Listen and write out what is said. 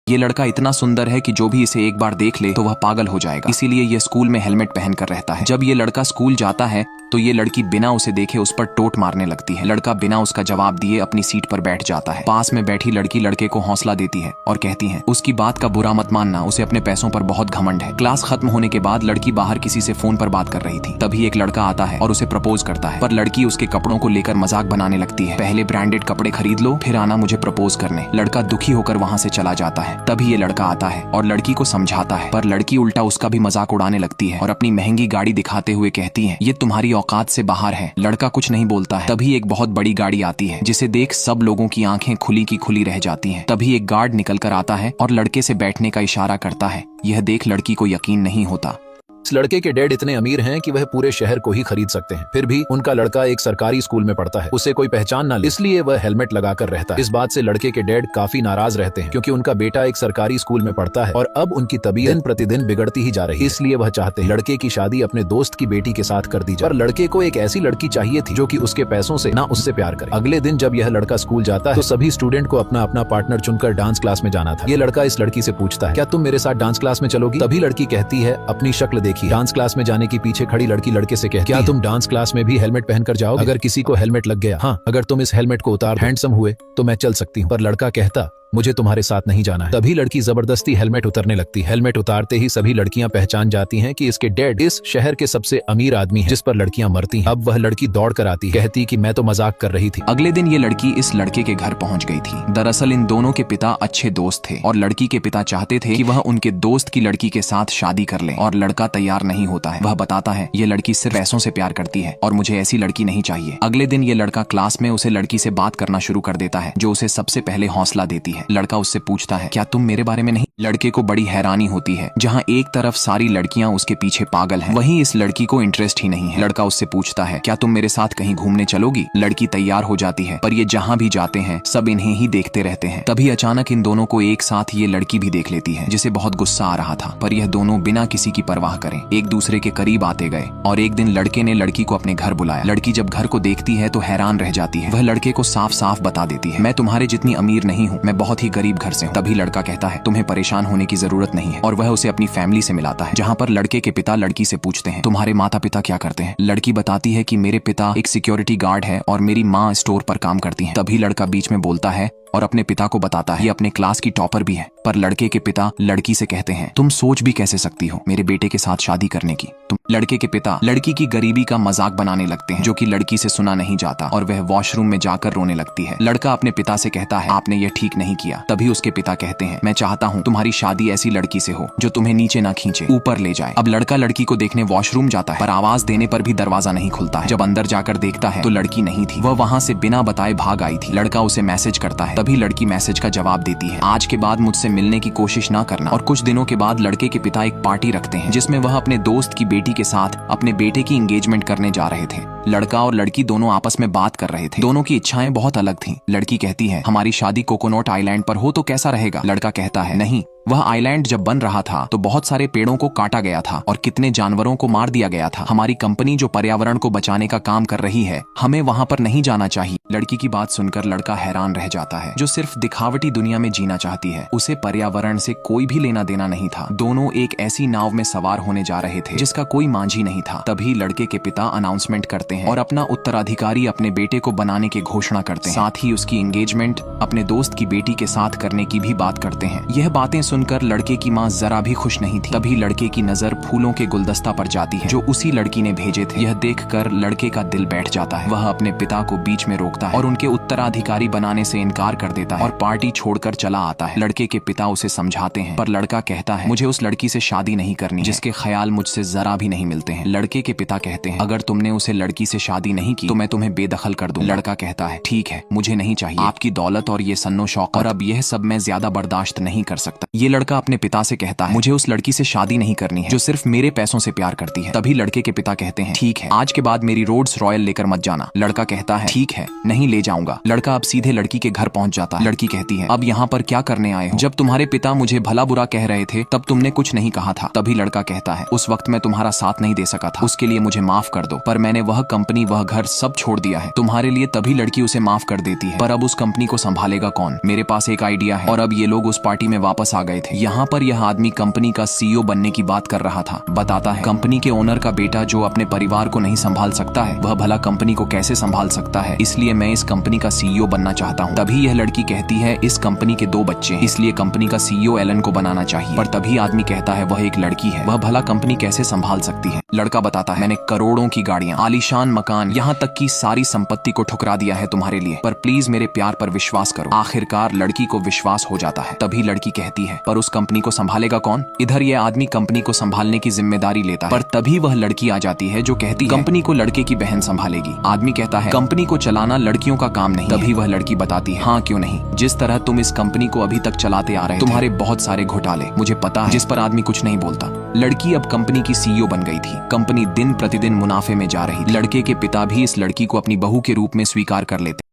ये लड़का इतना सुंदर है कि जो भी इसे एक बार देख ले तो वह पागल हो जाएगा, इसीलिए ये स्कूल में हेलमेट पहनकर रहता है। जब ये लड़का स्कूल जाता है तो ये लड़की बिना उसे देखे उस पर टोट मारने लगती है। लड़का बिना उसका जवाब दिए अपनी सीट पर बैठ जाता है। पास में बैठी लड़की लड़के को हौसला देती है और कहती है उसकी बात का बुरा मत मानना, उसे अपने पैसों पर बहुत घमंड है। क्लास खत्म होने के बाद लड़की बाहर किसी से फोन पर बात कर रही थी, तभी एक लड़का आता है और उसे प्रपोज करता है, पर लड़की उसके कपड़ों को लेकर मजाक बनाने लगती है। पहले ब्रांडेड कपड़े खरीद लो फिर आना मुझे प्रपोज करने। लड़का दुखी होकर वहाँ से चला जाता है। तभी ये लड़का आता है और लड़की को समझाता है, पर लड़की उल्टा उसका भी मजाक उड़ाने लगती है और अपनी महंगी गाड़ी दिखाते हुए कहती है ये तुम्हारी औकात से बाहर है। लड़का कुछ नहीं बोलता है। तभी एक बहुत बड़ी गाड़ी आती है जिसे देख सब लोगों की आंखें खुली की खुली रह जाती हैं। तभी एक गार्ड निकल कर आता है और लड़के से बैठने का इशारा करता है। यह देख लड़की को यकीन नहीं होता। इस लड़के के डैड इतने अमीर हैं कि वह पूरे शहर को ही खरीद सकते हैं, फिर भी उनका लड़का एक सरकारी स्कूल में पढ़ता है, उसे कोई पहचान ना ले, इसलिए वह हेलमेट लगाकर रहता है। इस बात से लड़के के डैड काफी नाराज रहते हैं क्योंकि उनका बेटा एक सरकारी स्कूल में पढ़ता है और अब उनकी तबीयत दिन प्रतिदिन बिगड़ती ही जा रही है। इसलिए वह चाहते हैं लड़के की शादी अपने दोस्त की बेटी के साथ कर दी जाए। पर लड़के को एक ऐसी लड़की चाहिए थी जो कि उसके पैसों से ना उससे प्यार करे। अगले दिन जब यह लड़का स्कूल जाता है तो सभी स्टूडेंट को अपना अपना पार्टनर चुनकर डांस क्लास में जाना था। ये लड़का इस लड़की से पूछता है क्या तुम मेरे साथ डांस क्लास में चलोगी? तभी लड़की कहती है अपनी शक्ल देखिए। डांस क्लास में जाने की पीछे खड़ी लड़की लड़के से कहती है क्या तुम डांस क्लास में भी हेलमेट पहनकर जाओगे? अगर किसी को हेलमेट लग गया, हाँ अगर तुम इस हेलमेट को उतार हैंडसम हुए तो मैं चल सकती हूँ। पर लड़का कहता मुझे तुम्हारे साथ नहीं जाना है। तभी लड़की जबरदस्ती हेलमेट उतरने लगती। हेलमेट उतारते ही सभी लड़कियां पहचान जाती हैं कि इसके डैड इस शहर के सबसे अमीर आदमी हैं, जिस पर लड़कियां मरती हैं। अब वह लड़की दौड़ कर आती, कहती कि मैं तो मजाक कर रही थी। अगले दिन ये लड़की इस लड़के के घर पहुंच गई थी। दरअसल इन दोनों के पिता अच्छे दोस्त थे और लड़की के पिता चाहते थे कि वह उनके दोस्त की लड़की के साथ शादी कर ले, और लड़का तैयार नहीं होता है। वह बताता है ये लड़की सिर्फ पैसों से प्यार करती है और मुझे ऐसी लड़की नहीं चाहिए। अगले दिन ये लड़का क्लास में उसे लड़की से बात करना शुरू कर देता है, जो उसे सबसे पहले हौसला देती है। लड़का उससे पूछता है क्या तुम मेरे बारे में नहीं? लड़के को बड़ी हैरानी होती है, जहाँ एक तरफ सारी लड़कियां उसके पीछे पागल हैं, वहीं इस लड़की को इंटरेस्ट ही नहीं है। लड़का उससे पूछता है क्या तुम मेरे साथ कहीं घूमने चलोगी? लड़की तैयार हो जाती है, पर ये जहाँ भी जाते हैं सब इन्हें ही देखते रहते हैं। तभी अचानक इन दोनों को एक साथ ये लड़की भी देख लेती है, जिसे बहुत गुस्सा आ रहा था, पर यह दोनों बिना किसी की परवाह करें एक दूसरे के करीब आते गए। और एक दिन लड़के ने लड़की को अपने घर बुलाया। लड़की जब घर को देखती है तो हैरान रह जाती है। वह लड़के को साफ साफ बता देती है मैं तुम्हारे जितनी अमीर नहीं हूँ, मैं बहुत ही गरीब घर से हूँ। तभी लड़का कहता है तुम्हें परेशान होने की जरूरत नहीं है, और वह उसे अपनी फैमिली से मिलाता है, जहाँ पर लड़के के पिता लड़की से पूछते हैं तुम्हारे माता पिता क्या करते हैं? लड़की बताती है कि मेरे पिता एक सिक्योरिटी गार्ड है और मेरी माँ स्टोर पर काम करती है। तभी लड़का बीच में बोलता है और अपने पिता को बताता है ये अपने क्लास की टॉपर भी है। पर लड़के के पिता लड़की से कहते हैं तुम सोच भी कैसे सकती हो मेरे बेटे के साथ शादी करने की? तुम लड़के के पिता लड़की की गरीबी का मजाक बनाने लगते हैं, जो कि लड़की से सुना नहीं जाता, और वह वॉशरूम में जाकर रोने लगती है। लड़का अपने पिता से कहता है आपने यह ठीक नहीं किया। तभी उसके पिता कहते हैं मैं चाहता हूँ तुम्हारी शादी ऐसी लड़की से हो जो तुम्हें नीचे ना खींचे, ऊपर ले जाए। अब लड़का लड़की को देखने वॉशरूम जाता है, पर आवाज देने पर भी दरवाजा नहीं खुलता है। जब अंदर जाकर देखता है तो लड़की नहीं थी, वह वहाँ से बिना बताए भाग आई थी। लड़का उसे मैसेज करता है, तभी लड़की मैसेज का जवाब देती है आज के बाद मुझसे मिलने की कोशिश ना करना। और कुछ दिनों के बाद लड़के के पिता एक पार्टी रखते हैं, जिसमें वह अपने दोस्त की बेटी के साथ अपने बेटे की एंगेजमेंट करने जा रहे थे। लड़का और लड़की दोनों आपस में बात कर रहे थे। दोनों की इच्छाएं बहुत अलग थीं। लड़की कहती है हमारी शादी कोकोनट आइलैंड पर हो तो कैसा रहेगा? लड़का कहता है नहीं, वह आइलैंड जब बन रहा था तो बहुत सारे पेड़ों को काटा गया था और कितने जानवरों को मार दिया गया था। हमारी कंपनी जो पर्यावरण को बचाने का काम कर रही है, हमें वहाँ पर नहीं जाना चाहिए। लड़की की बात सुनकर लड़का हैरान रह जाता है, जो सिर्फ दिखावटी दुनिया में जीना चाहती है। उसे पर्यावरण से कोई भी लेना देना नहीं था। दोनों एक ऐसी नाव में सवार होने जा रहे थे जिसका कोई मांझी नहीं था। तभी लड़के के पिता अनाउंसमेंट करते हैं और अपना उत्तराधिकारी अपने बेटे को बनाने की घोषणा करते हैं। साथ ही उसकी एंगेजमेंट अपने दोस्त की बेटी के साथ करने की भी बात करते हैं। यह बातें सुनकर लड़के की माँ जरा भी खुश नहीं थी। तभी लड़के की नजर फूलों के गुलदस्ता पर जाती है जो उसी लड़की ने भेजे थे। यह देखकर लड़के का दिल बैठ जाता है। वह अपने पिता को बीच में रोकता है और उनके उत्तराधिकारी बनाने से इनकार कर देता है और पार्टी छोड़कर चला आता है। लड़के के पिता उसे समझाते हैं, पर लड़का कहता है मुझे उस लड़की से शादी नहीं करनी, जिसके ख्याल मुझसे जरा भी नहीं मिलते हैं। लड़के के पिता कहते हैं अगर तुमने उसे लड़की से शादी नहीं की तो मैं तुम्हें बेदखल कर दूं। लड़का कहता है ठीक है, मुझे नहीं चाहिए आपकी दौलत और ये सन्नो शौक, और अब यह सब मैं ज्यादा बर्दाश्त नहीं कर सकता। ये लड़का अपने पिता से कहता है मुझे उस लड़की से शादी नहीं करनी है जो सिर्फ मेरे पैसों से प्यार करती है। तभी लड़के के पिता कहते हैं ठीक है, आज के बाद मेरी रोल्स रॉयल लेकर मत जाना। लड़का कहता है ठीक है, नहीं ले जाऊंगा। लड़का अब सीधे लड़की के घर पहुंच जाता है। लड़की कहती है अब यहाँ पर क्या करने आए हो? जब तुम्हारे पिता मुझे भला बुरा कह रहे थे तब तुमने कुछ नहीं कहा था। तभी लड़का कहता है उस वक्त मैं तुम्हारा साथ नहीं दे सका था, उसके लिए मुझे माफ कर दो, पर मैंने वह कंपनी वह घर सब छोड़ दिया है तुम्हारे लिए। तभी लड़की उसे माफ कर देती है, पर अब उस कंपनी को संभालेगा कौन? मेरे पास एक आइडिया है। और अब ये लोग उस पार्टी में वापस आ गए थे। यहाँ पर यह आदमी कंपनी का सीईओ बनने की बात कर रहा था। बताता है कंपनी के ओनर का बेटा जो अपने परिवार को नहीं संभाल सकता है वह भला कंपनी को कैसे संभाल सकता है, इसलिए मैं इस कंपनी का सीईओ बनना चाहता हूँ। तभी यह लड़की कहती है इस कंपनी के 2 बच्चे हैं, इसलिए कंपनी का सीईओ एलन को बनाना चाहिए। पर तभी आदमी कहता है वह एक लड़की है, वह भला कंपनी कैसे संभाल सकती है? लड़का बताता है मैंने करोड़ों की गाड़ियां, आलीशान मकान, यहाँ तक की सारी संपत्ति को ठुकरा दिया है तुम्हारे लिए, पर प्लीज मेरे प्यार पर विश्वास करो। आखिरकार लड़की को विश्वास हो जाता है। तभी लड़की कहती है पर उस कंपनी को संभालेगा कौन? इधर ये आदमी कंपनी को संभालने की जिम्मेदारी लेता है, पर तभी वह लड़की आ जाती है जो कहती है कंपनी को लड़के की बहन संभालेगी। आदमी कहता है कंपनी को चलाना लड़कियों का काम नहीं। तभी वह लड़की बताती है हाँ क्यों नहीं, जिस तरह तुम इस कंपनी को अभी तक चलाते आ रहे थे, तुम्हारे बहुत सारे घोटाले मुझे पता है, जिस पर आदमी कुछ नहीं बोलता। लड़की अब कंपनी की सीईओ बन गई थी। कंपनी दिन प्रतिदिन मुनाफे में जा रही। लड़के के पिता भी इस लड़की को अपनी बहू के रूप में स्वीकार कर लेते।